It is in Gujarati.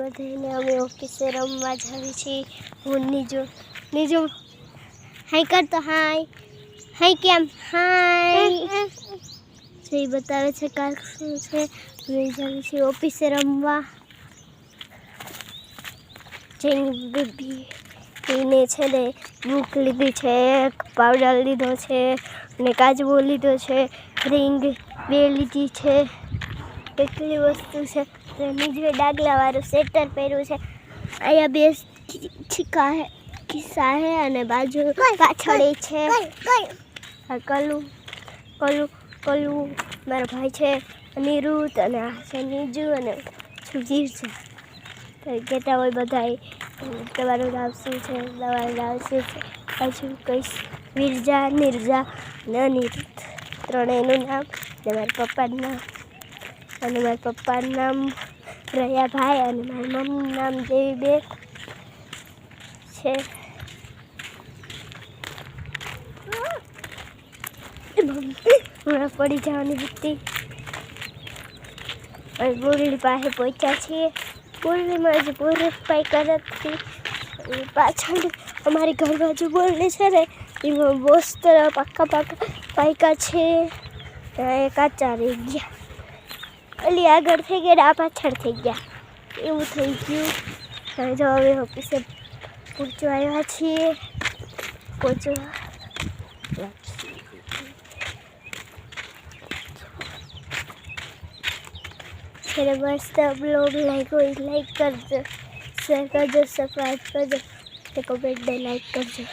બધાને અમે ઓફિસે રમવા જાવી છીએ. હું નીજુ હાય કર તો હાય કેમ હાય જે બતાવે છે કાંક શું છે. અમે જાવી છીએ ઓફિસે રમવા. જેની બેબી એને છે ને બુક લીધી છે, પાવડર લીધો છે અને કાચબો લીધો છે, રિંગ 2 લીધી છે. કેટલી વસ્તુ છે. નીચે ડાગલાવાળું સ્વેટર પહેર્યું છે. અહીંયા 2 ખિસ્સા છે અને બાજુ પાછળ છે. કલુ મારો ભાઈ છે, અનિરુદ્ધ અને આ છે નીજુ અને સુજીર છે. તો કહેતા હોય બધા તમારું નામ શું છે, તમારું નામ શું છે. પાછું કહીશ વિરજા, નિર્જા અને અનિરુદ્ધ ત્રણેયનું નામ ને મારા પપ્પાનું નામ. અને મારા પપ્પાનું નામ રયાભાઈ અને મારી મમ્મીનું નામ દેવીબેન છે. હમણાં પડી જવાની હતી. અને બોરડી પાસે પહોંચ્યા છીએ. બોરડીમાં હજી બોરડી પાઈકા નથી. પાછળ અમારી ઘર બાજુ બોરડી છે ને એમાં મસ્ત પાકા પાઈકા છે. એ કાચા રહી ગયા. ઓલી આગળ થઈ ગયા ને આ પાછળ થઈ ગયા એવું થઈ ગયું. હવે જો હવે ઓફિસે પહોંચવા આવ્યા છીએ. मेरे मस्त ब्लॉग लाइक करजो, शेयर करजो, सब्सक्राइब करजो, कमेंट लाइक करजो.